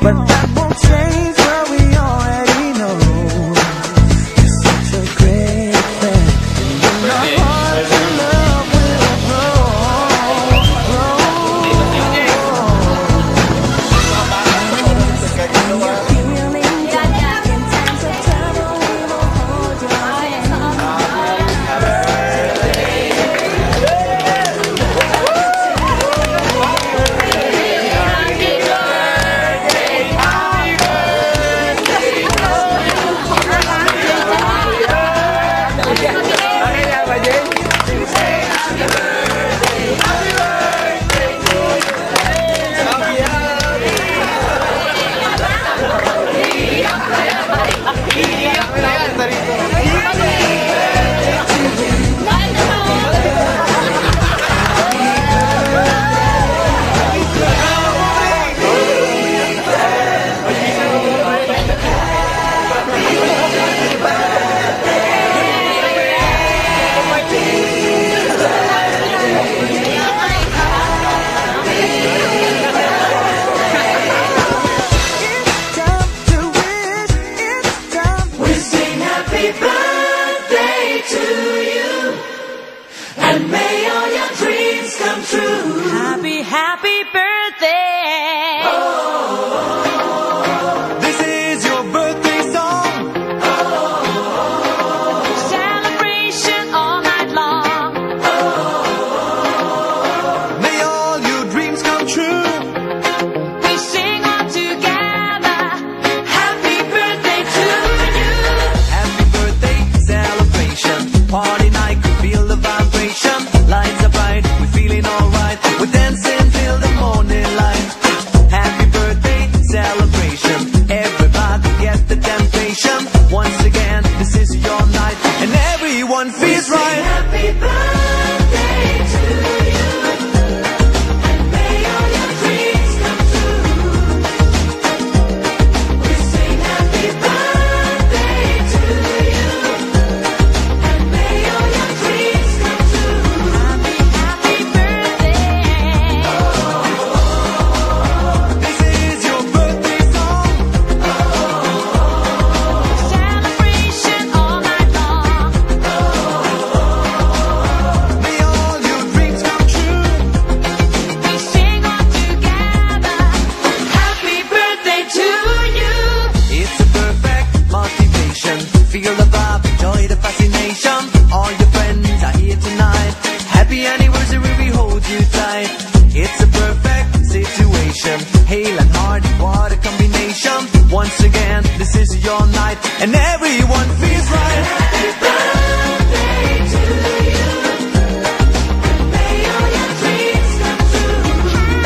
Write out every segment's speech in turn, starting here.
but that won't change what we already know. You're such a great friend, and in our hearts your love will grow. Happy, happy birthday! This is your birthday song. Celebration all night long. May all your dreams come true. We sing all together. Happy birthday to you. Happy birthday celebration. Party night, feel the vibration. Lights are bright, we're feeling alright. We're dancing till the morning light. Happy birthday celebration. Everybody get the temptation. Once again, this is your night, and everyone feels right. Happy birthday to you. And may all your dreams come true. We sing happy birthday to you. And may all your dreams come true. Happy, happy birthday. This is your birthday song. Celebration all night long. May all your dreams come true. We sing all together. Happy birthday to you. It's a perfect motivation. Feel the vibe, enjoy the fascination. All your friends are here tonight. Happy anniversary, we hold you tight. It's a perfect situation. Hale and hearty, what a combination. Once again, this is your night, and everyone feels right. Happy birthday to you. May all your dreams come true.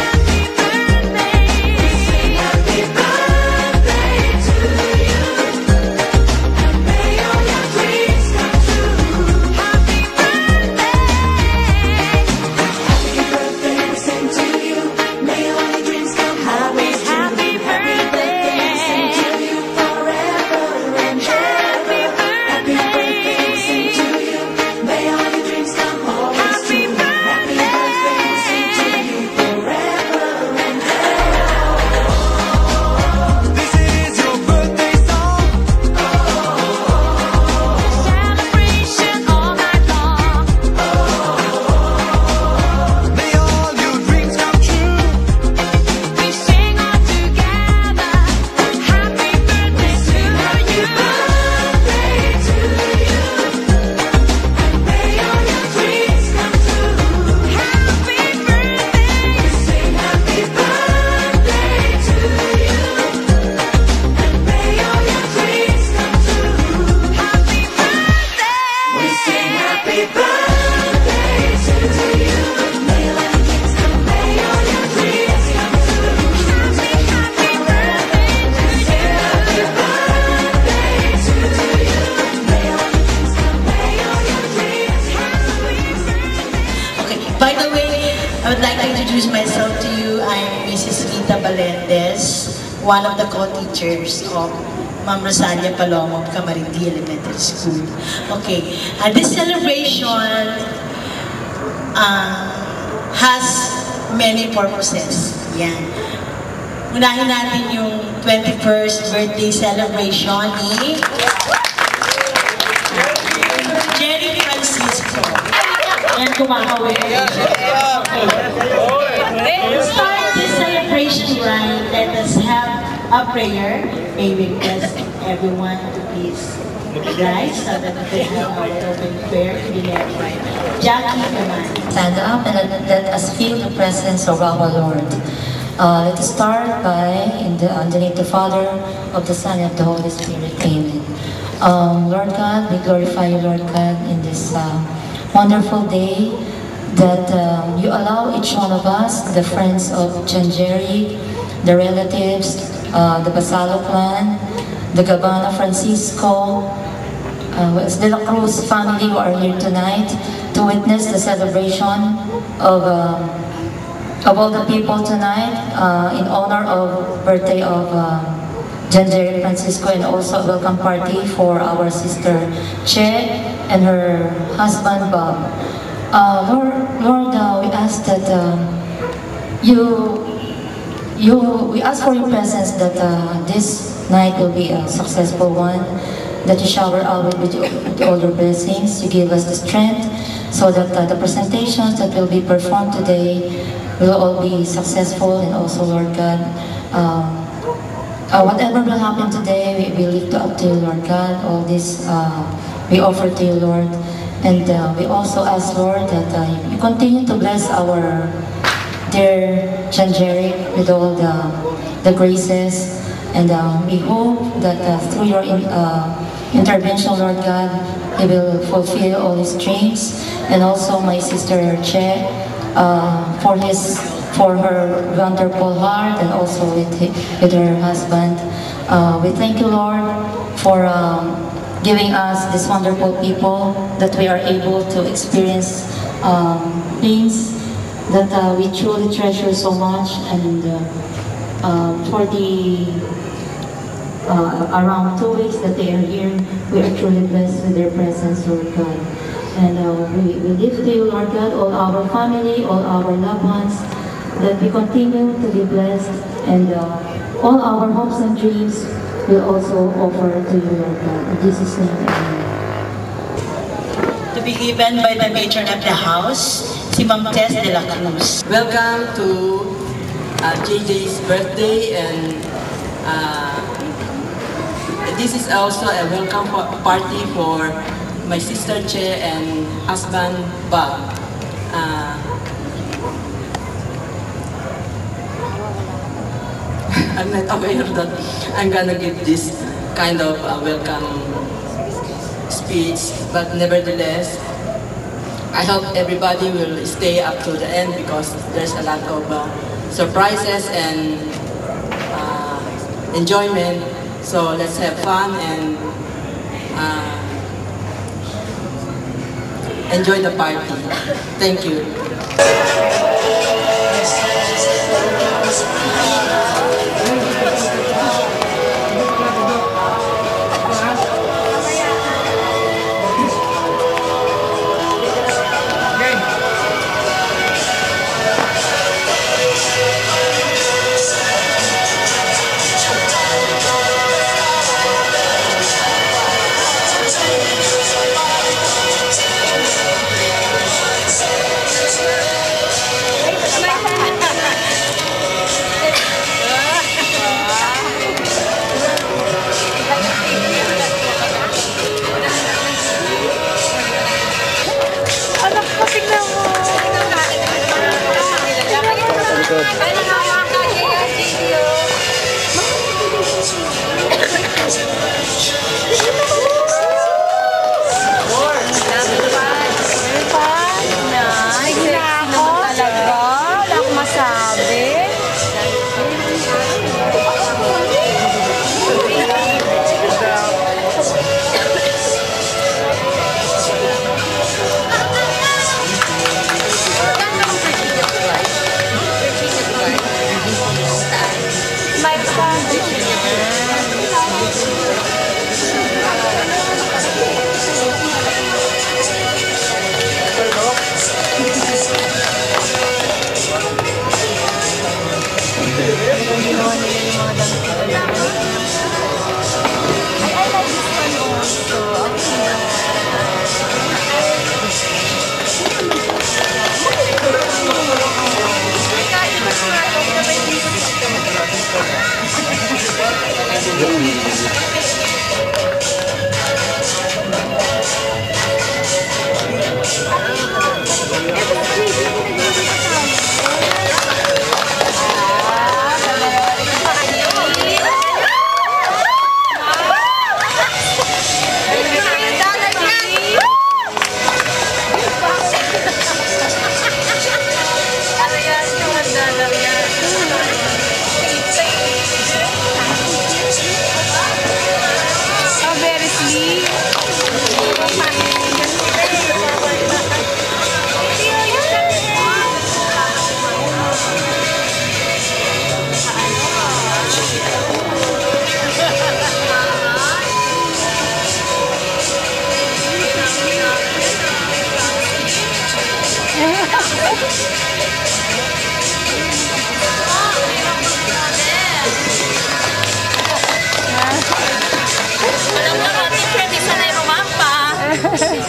Happy birthday. We sing happy birthday to you. And may all your dreams come true. Happy birthday. Happy birthday, we sing to you. May all your dreams come true. Happy birthday. We sing to you forever and ever. Happy birthday, we sing to you. May all your dreams come always true. Happy birthday, we sing to you forever and ever. This is your birthday song. Celebration all night long. May all your dreams come true. We sing all together. Happy birthday to you. Birthday to you. And may all your dreams come true. Happy birthday. We sing happy birthday to you. And may all your dreams come true. Happy birthday. We sing happy birthday to you. May all your dreams come. May all your dreams come true. Happy, happy birthday to you. Happy birthday to you. May all your dreams come. May all your dreams. Happy birthday. Okay, by the way, I would like to introduce myself to you. I'm Mrs. Rita Balendez, one of the co-teachers of Ma'am Rosalia Palomo of Camarindi Elementary School. Okay, this celebration has many purposes. Yan. Unahin natin yung 21st birthday celebration ni Jerry Francisco. Ayan, kumakawin. To start this celebration right, let us have a prayer. May we request everyone to please rise so that we can have our open prayer to be led by Jackie naman. Stand up and let us feel the presence of our Lord. Let us start by, on the name of the Father, of the Son, and of the Holy Spirit. Amen. Lord God, we glorify you, Lord God, in this wonderful day that you allow each one of us, the friends of Janjeri, the relatives, the Basalo clan, the Gabana Francisco, De La Cruz family who are here tonight to witness the celebration of all the people tonight in honor of birthday of Janjeri Francisco, and also a welcome party for our sister Che and her husband Bob. Lord, we ask that we ask for your presence, that this night will be a successful one, that you shower out with all your blessings, you give us the strength, so that the presentations that will be performed today will all be successful. And also, Lord God, whatever will happen today, we lift up to you, Lord God. All this we offer to you, Lord. And we also ask, Lord, that you continue to bless our dear Janjeri with all the graces. And we hope that through your intervention, Lord God, he will fulfill all his dreams. And also my sister Che, for her wonderful heart, and also with her husband. We thank you, Lord, for giving us these wonderful people, that we are able to experience things that we truly treasure so much. And for the around 2 weeks that they are here, we are truly blessed with their presence, Lord God. And we lift to you, Lord God, all our family, all our loved ones, that we continue to be blessed, and all our hopes and dreams will also offer to you, Lord God. In Jesus' name, amen. To be given by the matron of the house, si Ma'am Tess de la Cruz. Welcome to JJ's birthday, and this is also a welcome party for my sister Che and husband Bob. I'm not aware that I'm gonna give this kind of welcome speech, but nevertheless, I hope everybody will stay up to the end, because there's a lot of surprises and enjoyment. So let's have fun and enjoy the party. Thank you.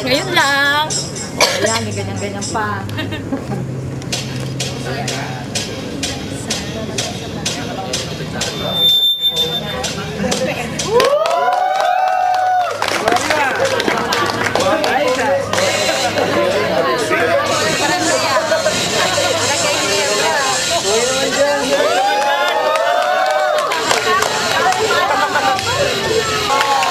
Ngayon lang. Ayan, may ganyan-ganyan pa.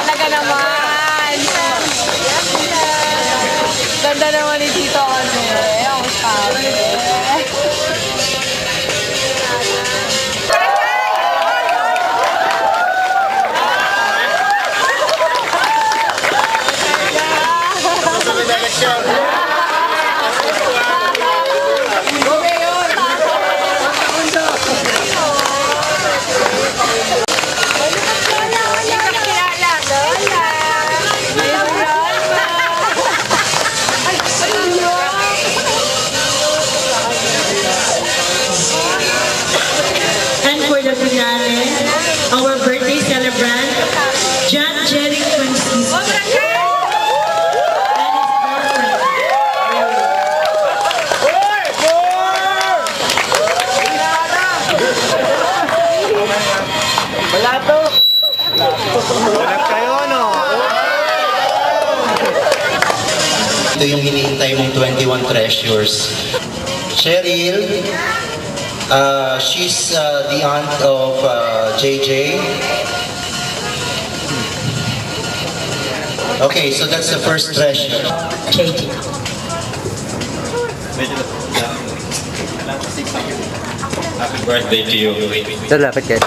Talaga naman. Ganda naman ni Tito Ane. Ang sabi. And for the finale, our birthday celebrant, John Jerry Francisco. And his girlfriend. Ito yung hinihintay mong 21 treasures. Cheryl, she's the aunt of JJ. Okay, so that's the first treasure. JJ. Happy birthday to you. Lapit kayo.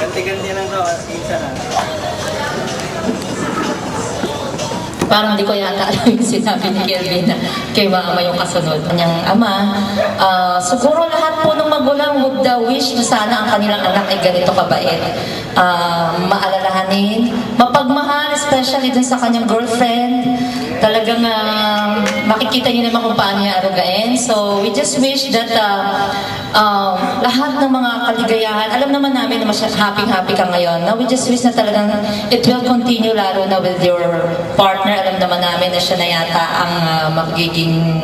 Ganti-ganti lang to, isa na. Parang hindi ko yata alam yung sinabi ni Kelvin na kay mama yung kasunod. Kanyang ama, siguro lahat po ng magulang would wish na sana ang kanilang anak ay ganito kabait. Maalalahanin, mapagmahal, especially dun sa kanyang girlfriend. Talagang makikita niyo naman kung paano niya arugain. So we just wish that lahat ng mga kaligayahan, alam naman namin na happy-happy ka ngayon. No? We just wish na talagang it will continue lalo na with your partner. Alam naman namin na siya na yata ang magiging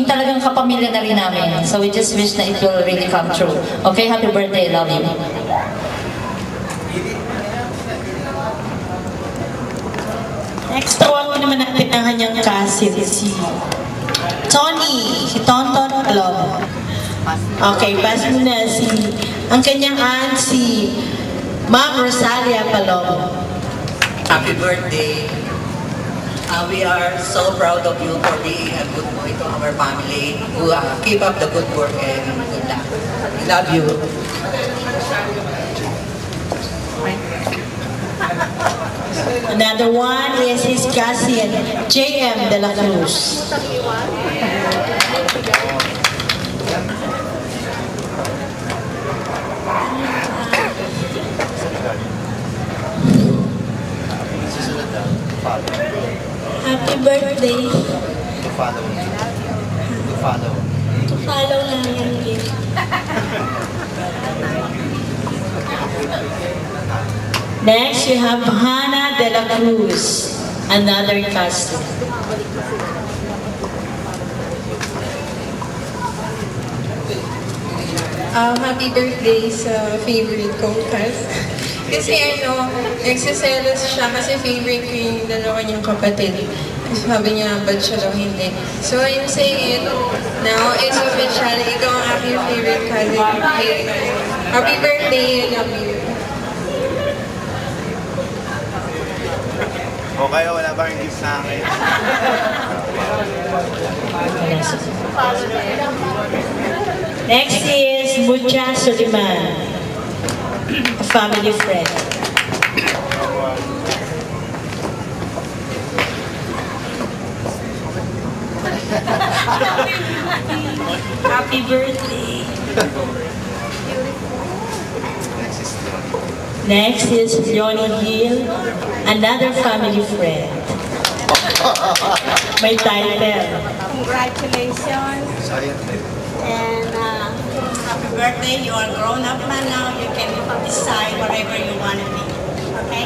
talagang kapamilya na rin namin. So we just wish na it will really come true. Okay, happy birthday. Love you. Next, tawagin naman natin ang kanyang cousin, si Tony, si Tonton Alom. Okay, pass mo na ang kanyang aunt, si Ma'am Rosalia Palom. Happy birthday. We are so proud of you for being a good boy to our family. Keep up the good work and good luck. Love you. Another one is his cousin, J.M. De La Cruz. Happy birthday. To follow. To follow. To follow na yung gift. Next, you have Hannah De La Cruz, another cousin. Happy birthday sa favorite ko, kasi nagsiselos siya kasi favorite ko yung dalawa niyang kapatid. Sabi niya, ba't siya daw hindi? So I'm saying it now, it's official. Ikaw ang aking favorite cousin. Happy birthday, love you. Okay, wala ba yung gift sa akin? Next is Mucha Suliman, a family friend. Happy birthday. Next is Leonie Hill, another family friend. May title. Congratulations. And happy birthday. You are grown up man now. You can decide whatever you want to be. Okay?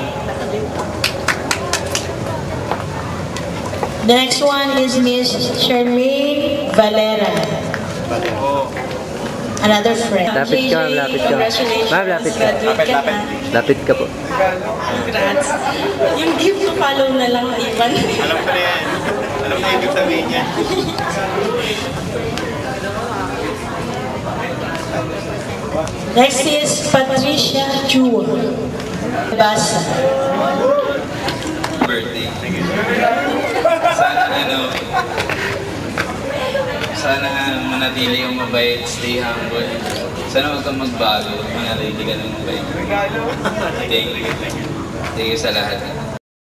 The next one is Miss Charmaine Valera, another friend. Lapit ka, lapit ka. Congratulations. Ma'am, lapit ka. Graduate ka na. Lapit ka po. Congrats. Yung gift ko, follow na lang, Ivan. Alam ko na yan. Alam na ibig sabihin niya. Next is Patricia Chua. Basa. Birthday. Sana manatili yung mabait, stay humble. Sana huwag kang magbago, manatili ka ng mabait. Thank you. Thank you sa lahat.